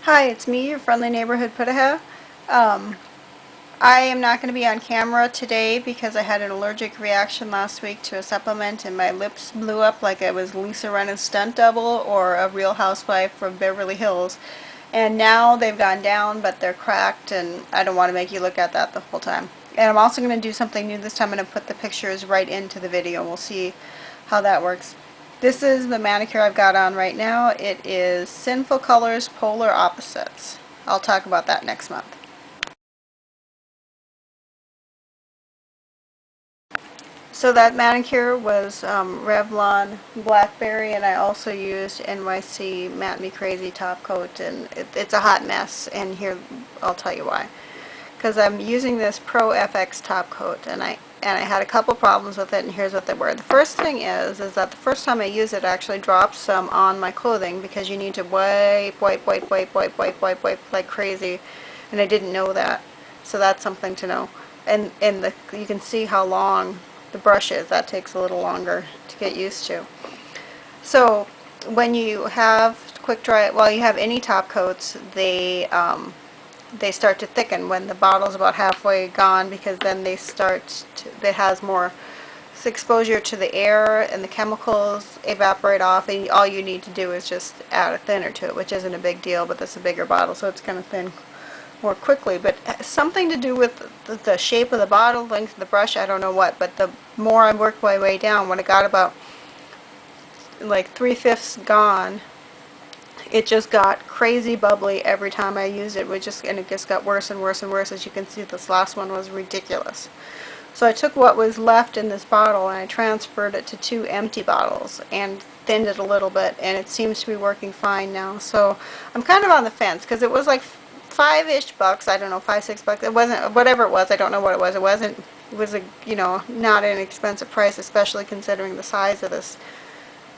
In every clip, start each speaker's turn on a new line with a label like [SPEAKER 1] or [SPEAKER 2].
[SPEAKER 1] Hi, it's me, your friendly neighborhood Pudaha. Um, I am not going to be on camera today because I had an allergic reaction last week to a supplement and my lips blew up like I was Lisa Rinna's stunt double or a real housewife from Beverly Hills. And now they've gone down, but they're cracked, and I don't want to make you look at that the whole time. And I'm also going to do something new this time. I'm going to put the pictures right into the video. We'll see how that works. This is the manicure I've got on right now. It is Sinful Colors Polar Opposites. I'll talk about that next month. So that manicure was Revlon Blackberry, and I also used NYC Matte Me Crazy top coat, and it's a hot mess, and here I'll tell you why. Because I'm using this Pro FX top coat, and I had a couple problems with it, and here's what they were. The first thing is that the first time I use it, I actually dropped some on my clothing because you need to wipe like crazy, and I didn't know that. So that's something to know. And you can see how long the brush is. That takes a little longer to get used to. So when you have quick dry, well, you have any top coats, they start to thicken when the bottle's about halfway gone, because then it has more exposure to the air, and the chemicals evaporate off, and all you need to do is just add a thinner to it, which isn't a big deal, but this is a bigger bottle, so it's going to thin more quickly. But something to do with the shape of the bottle, length of the brush, I don't know what, but the more I worked my way down, when it got about like 3/5 gone, it just got crazy bubbly every time I used it. And it just got worse and worse and worse. As you can see, this last one was ridiculous. So I took what was left in this bottle and I transferred it to 2 empty bottles and thinned it a little bit, and it seems to be working fine now. So I'm kind of on the fence because it was like $5-ish bucks. I don't know, $5-6. It wasn't, whatever it was, I don't know what it was. It was a, not an expensive price, especially considering the size of this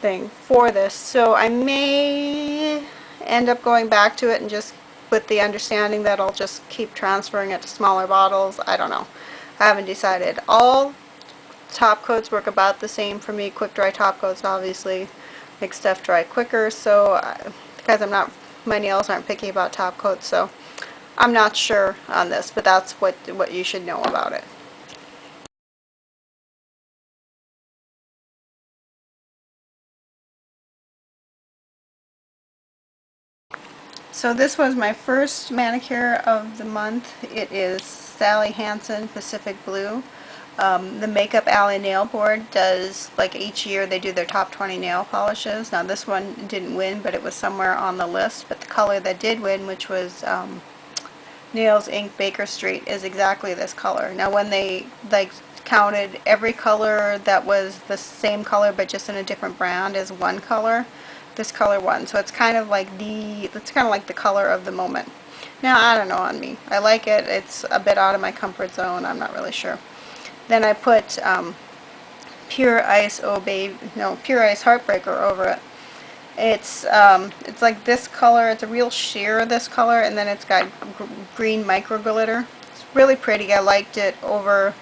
[SPEAKER 1] thing for this. So I may end up going back to it and just with the understanding that I'll just keep transferring it to smaller bottles. I don't know. I haven't decided. All top coats work about the same for me. Quick dry top coats obviously make stuff dry quicker, so because my nails aren't picky about top coats, so I'm not sure on this, but that's what you should know about it. So this was my first manicure of the month. It is Sally Hansen Pacific Blue. The Makeup Alley Nail Board does, like each year, they do their top 20 nail polishes. Now this one didn't win, but it was somewhere on the list. But the color that did win, which was Nails Inc. Baker Street, is exactly this color. Now when they counted every color that was the same color but just in a different brand as one color, this color won. So it's kind of like the color of the moment. Now I don't know on me. I like it. It's a bit out of my comfort zone. I'm not really sure. Then I put Pure Ice Pure Ice Heartbreaker over it. It's like this color. It's a real sheer of this color, and then it's got green micro glitter. It's really pretty. I liked it over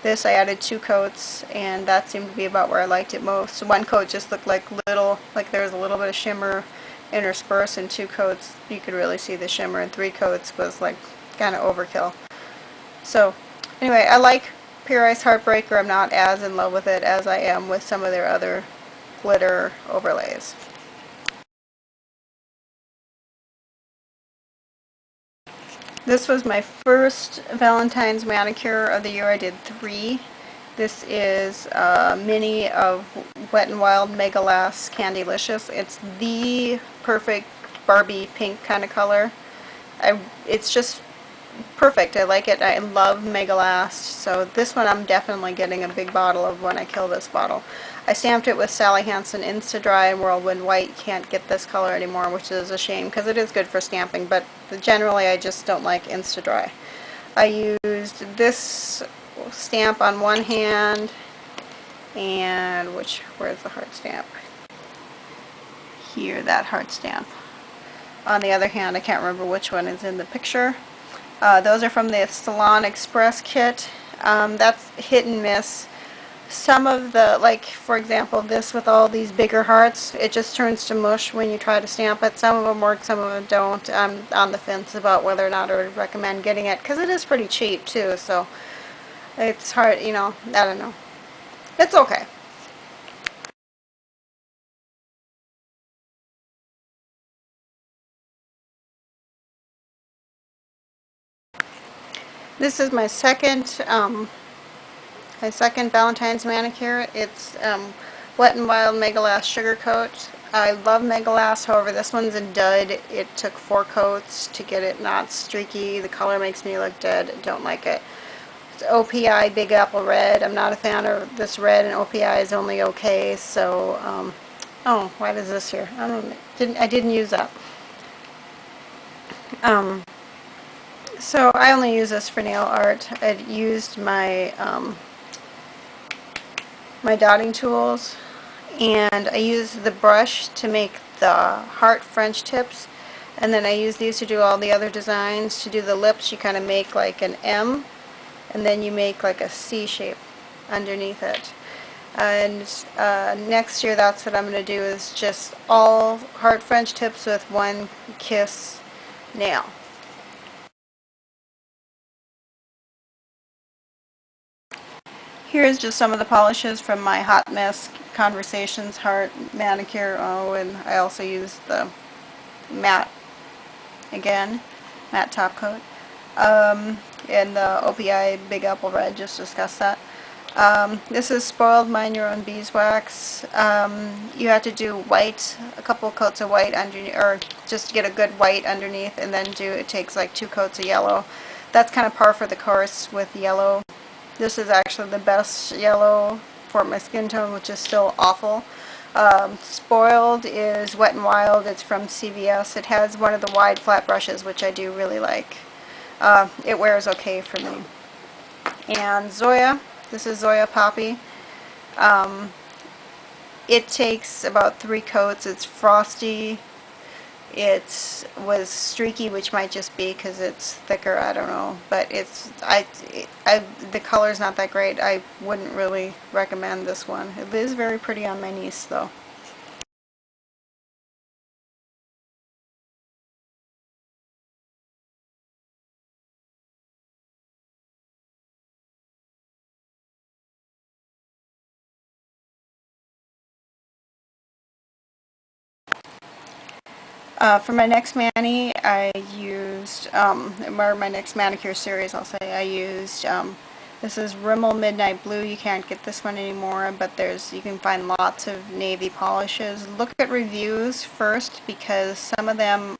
[SPEAKER 1] this. I added 2 coats, and that seemed to be about where I liked it most. One coat just looked like there was a little bit of shimmer interspersed, and 2 coats you could really see the shimmer, and 3 coats was like kind of overkill. So anyway, I like Pure Ice Heartbreaker. I'm not as in love with it as I am with some of their other glitter overlays. This was my first Valentine's manicure of the year. I did 3. This is a mini of Wet n Wild Mega Last Candylicious. It's the perfect Barbie pink kind of color. It's just perfect. I like it. I love Mega Last. So this one I'm definitely getting a big bottle of when I kill this bottle. I stamped it with Sally Hansen Insta Dry and Whirlwind White. Can't get this color anymore, which is a shame because it is good for stamping, but generally I just don't like Insta Dry. I used this stamp on one hand, and where's the heart stamp? Here, that heart stamp. On the other hand, I can't remember which one is in the picture. Those are from the Salon Express kit. That's hit and miss. some of the, like for example this with all these bigger hearts, it just turns to mush when you try to stamp it. Some of them work, some of them don't. I'm on the fence about whether or not I would recommend getting it because it is pretty cheap too, so it's hard, you know, I don't know. It's okay. This is my second Valentine's manicure. It's Wet n Wild Megalast Sugar Coat. I love Megalast, however this one's a dud. It took 4 coats to get it not streaky. The color makes me look dead. Don't like it. It's OPI Big Apple Red. I'm not a fan of this red, and OPI is only okay, so, oh, why does this here? I didn't use that. Um, so I only use this for nail art. I'd used my dotting tools, and I use the brush to make the heart French tips, and then I use these to do all the other designs. To do the lips, you kind of make like an M, and then you make like a C shape underneath it. And next year, that's what I'm going to do, is just all heart French tips with one kiss nail. Here's just some of the polishes from my Hot Mess Conversations Heart Manicure. Oh, and I also use the matte, again, matte top coat. And the OPI Big Apple Red, just discussed that. This is Spoiled Mind Your Own Beeswax. You have to do white, a couple coats of white underneath, or just get a good white underneath, and then it takes like 2 coats of yellow. That's kind of par for the course with yellow. This is actually the best yellow for my skin tone, which is still awful. Spoiled is Wet n Wild. It's from CVS. It has one of the wide flat brushes, which I do really like. It wears okay for me. And Zoya. This is Zoya Poppy. It takes about 3 coats. It's frosty. It was streaky, which might just be because it's thicker, I don't know. But the color's not that great. I wouldn't really recommend this one. It is very pretty on my niece, though. For my next mani, I used, or my next manicure series, I'll say, I used, this is Rimmel Midnight Blue. You can't get this one anymore, but you can find lots of navy polishes. Look at reviews first, because some of them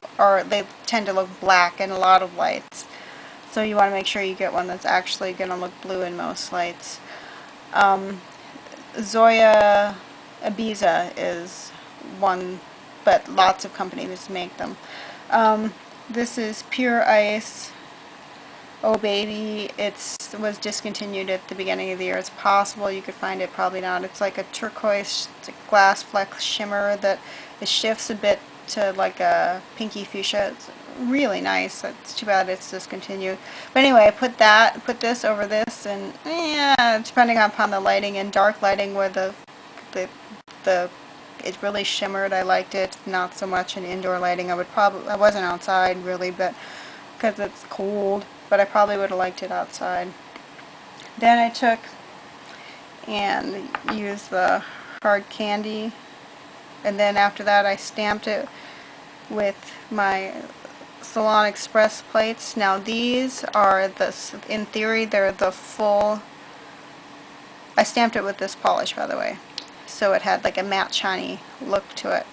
[SPEAKER 1] they tend to look black in a lot of lights. So you want to make sure you get one that's actually going to look blue in most lights. Zoya Ibiza is one, but lots of companies make them. This is Pure Ice. Oh Baby. It was discontinued at the beginning of the year. It's possible you could find it, probably not. It's like a turquoise glass flex shimmer that it shifts a bit to like a pinky fuchsia. It's really nice. It's too bad it's discontinued. But anyway, I put this over this, and yeah, depending upon the lighting, and dark lighting where it really shimmered, I liked it. Not so much in indoor lighting. I wasn't outside really, but because it's cold, but I probably would have liked it outside. Then I took and used the hard candy, and then after that I stamped it with my Salon Express plates. Now these are in theory they're the full, I stamped it with this polish, by the way, so it had like a matte shiny look to it.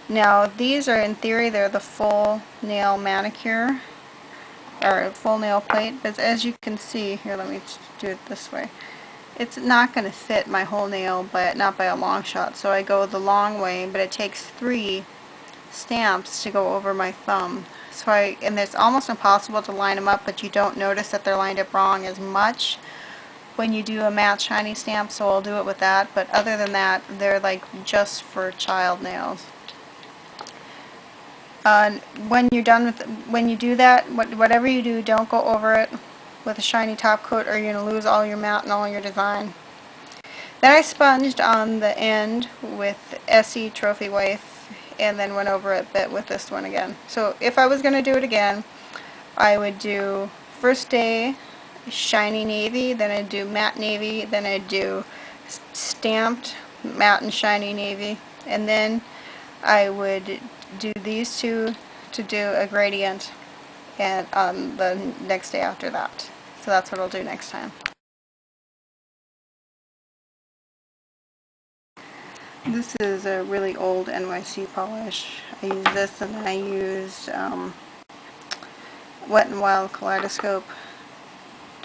[SPEAKER 1] Now these are, in theory, they're the full nail manicure, or full nail plate, but as you can see here, let me do it this way, it's not going to fit my whole nail, but not by a long shot, so I go the long way, but it takes 3 stamps to go over my thumb. So and it's almost impossible to line them up, but you don't notice that they're lined up wrong as much when you do a matte shiny stamp, so I'll do it with that. But other than that, they're like just for child nails. When you're done when you do that, whatever you do, don't go over it with a shiny top coat, or you're going to lose all your matte and all your design. Then I sponged on the end with Essie Trophy Wife, and then went over it a bit with this one again. So if I was going to do it again, I would do first day shiny navy, then I'd do matte navy, then I'd do stamped matte and shiny navy, and then I would do these two to do a gradient, and on the next day after that. So that's what I'll do next time. This is a really old NYC polish. I used this, and then I used Wet n Wild Kaleidoscope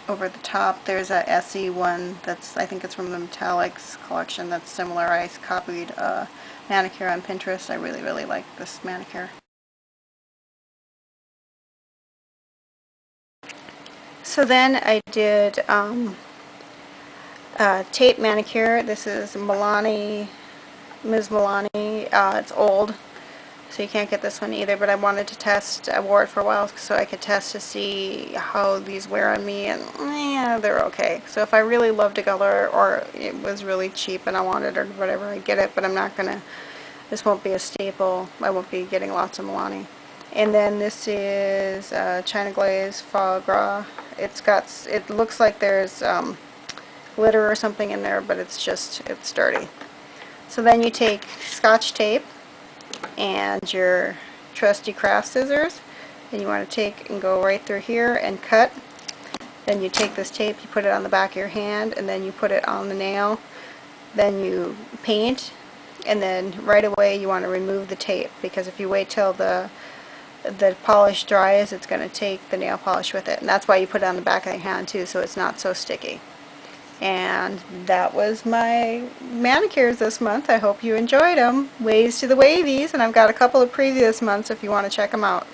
[SPEAKER 1] over the top. There's a Essie one that's, I think it's from the Metallics collection, that's similar. I copied a manicure on Pinterest. I really, really like this manicure. So then I did tape manicure. This is Milani, Ms. Milani. It's old, so you can't get this one either, but I wanted to test. I wore it for a while so I could test to see how these wear on me, and yeah, they're okay. So if I really loved a color, or it was really cheap and I wanted it or whatever, I'd get it, but I'm not gonna, this won't be a staple. I won't be getting lots of Milani. And then this is China Glaze Foie Gras. It looks like there's glitter or something in there, but it's dirty. So then you take Scotch tape and your trusty craft scissors, and you want to take and go right through here and cut. Then you take this tape, you put it on the back of your hand, and then you put it on the nail. Then you paint, and then right away you want to remove the tape, because if you wait till the polish dries, it's going to take the nail polish with it, and that's why you put it on the back of your hand too, so it's not so sticky. And that was my manicures this month. I hope you enjoyed them. Ways to the Wavies, and I've got a couple of previous months if you want to check them out.